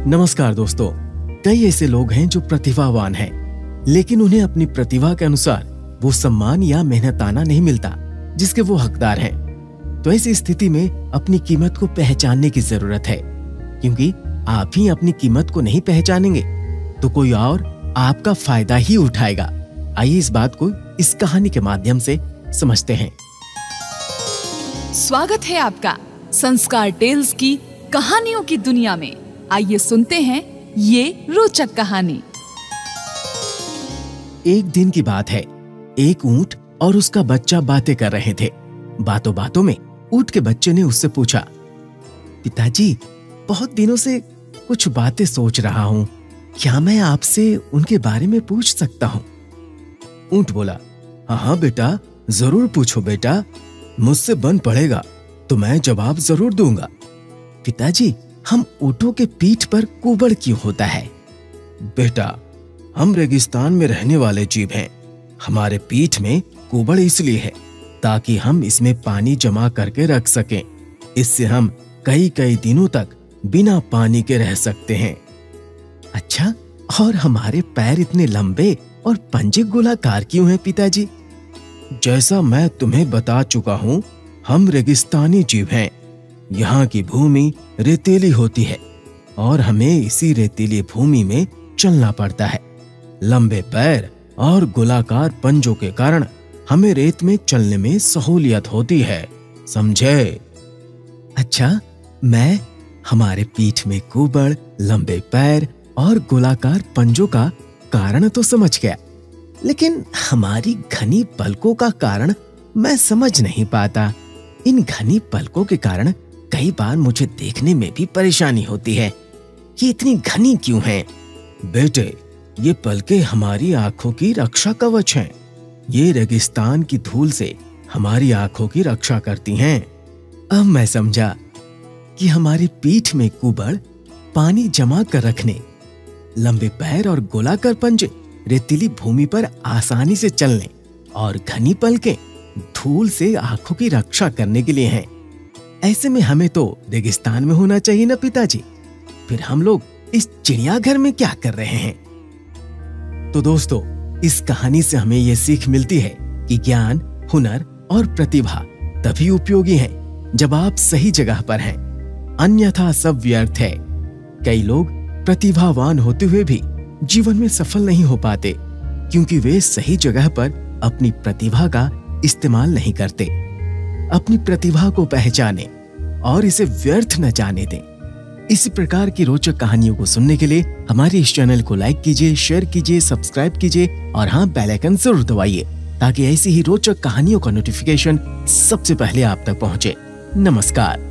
नमस्कार दोस्तों। कई ऐसे लोग हैं जो प्रतिभावान हैं, लेकिन उन्हें अपनी प्रतिभा के अनुसार वो सम्मान या मेहनताना नहीं मिलता जिसके वो हकदार हैं। तो ऐसी स्थिति में अपनी कीमत को पहचानने की जरूरत है, क्योंकि आप ही अपनी कीमत को नहीं पहचानेंगे तो कोई और आपका फायदा ही उठाएगा। आइए इस बात को इस कहानी के माध्यम से समझते हैं। स्वागत है आपका संस्कार टेल्स की कहानियों की दुनिया में। आइए सुनते हैं ये रोचक कहानी। एक दिन की बात है। एक ऊंट और उसका बच्चा बातें कर रहे थे। बातों बातों में ऊंट के बच्चे ने उससे पूछा, पिताजी, बहुत दिनों से कुछ बातें सोच रहा हूं, क्या मैं आपसे उनके बारे में पूछ सकता हूं? ऊंट बोला, हाँ बेटा, जरूर पूछो बेटा, मुझसे बन पड़ेगा तो मैं जवाब जरूर दूंगा। पिताजी, हम ऊंटों के पीठ पर कुबड़ क्यों होता है? बेटा, हम रेगिस्तान में रहने वाले जीव हैं। हमारे पीठ में कुबड़ इसलिए है ताकि हम इसमें पानी जमा करके रख सकें। इससे हम कई कई दिनों तक बिना पानी के रह सकते हैं। अच्छा, और हमारे पैर इतने लंबे और पंजे गोलाकार क्यों हैं पिताजी? जैसा मैं तुम्हें बता चुका हूँ, हम रेगिस्तानी जीव हैं। यहाँ की भूमि रेतीली होती है और हमें इसी रेतीली भूमि में चलना पड़ता है। लंबे पैर और गोलाकार पंजों के कारण हमें रेत में चलने में सहूलियत होती है, समझे? अच्छा, मैं हमारे पीठ में कुबड़, लंबे पैर और गोलाकार पंजों का कारण तो समझ गया, लेकिन हमारी घनी पलकों का कारण मैं समझ नहीं पाता। इन घनी पलकों के कारण कई बार मुझे देखने में भी परेशानी होती है कि इतनी घनी क्यों हैं? बेटे, ये पलकें हमारी आंखों की रक्षा कवच हैं। ये रेगिस्तान की धूल से हमारी आंखों की रक्षा करती हैं। अब मैं समझा कि हमारी पीठ में कुबड़ पानी जमा कर रखने, लंबे पैर और गोलाकार पंजे रेतीली भूमि पर आसानी से चलने और घनी पलकें धूल से आंखों की रक्षा करने के लिए हैं। ऐसे में हमें तो रेगिस्तान में होना चाहिए ना पिताजी? फिर हम लोग इस चिड़ियाघर में क्या कर रहे हैं? तो दोस्तों, इस कहानी से हमें यह सीख मिलती है कि ज्ञान, हुनर और प्रतिभा तभी उपयोगी है जब आप सही जगह पर हैं, अन्यथा सब व्यर्थ है। कई लोग प्रतिभावान होते हुए भी जीवन में सफल नहीं हो पाते क्योंकि वे सही जगह पर अपनी प्रतिभा का इस्तेमाल नहीं करते। अपनी प्रतिभा को पहचानें और इसे व्यर्थ न जाने दें। इसी प्रकार की रोचक कहानियों को सुनने के लिए हमारे इस चैनल को लाइक कीजिए, शेयर कीजिए, सब्सक्राइब कीजिए और हाँ, बेल आइकन जरूर दबाइए ताकि ऐसी ही रोचक कहानियों का नोटिफिकेशन सबसे पहले आप तक पहुंचे। नमस्कार।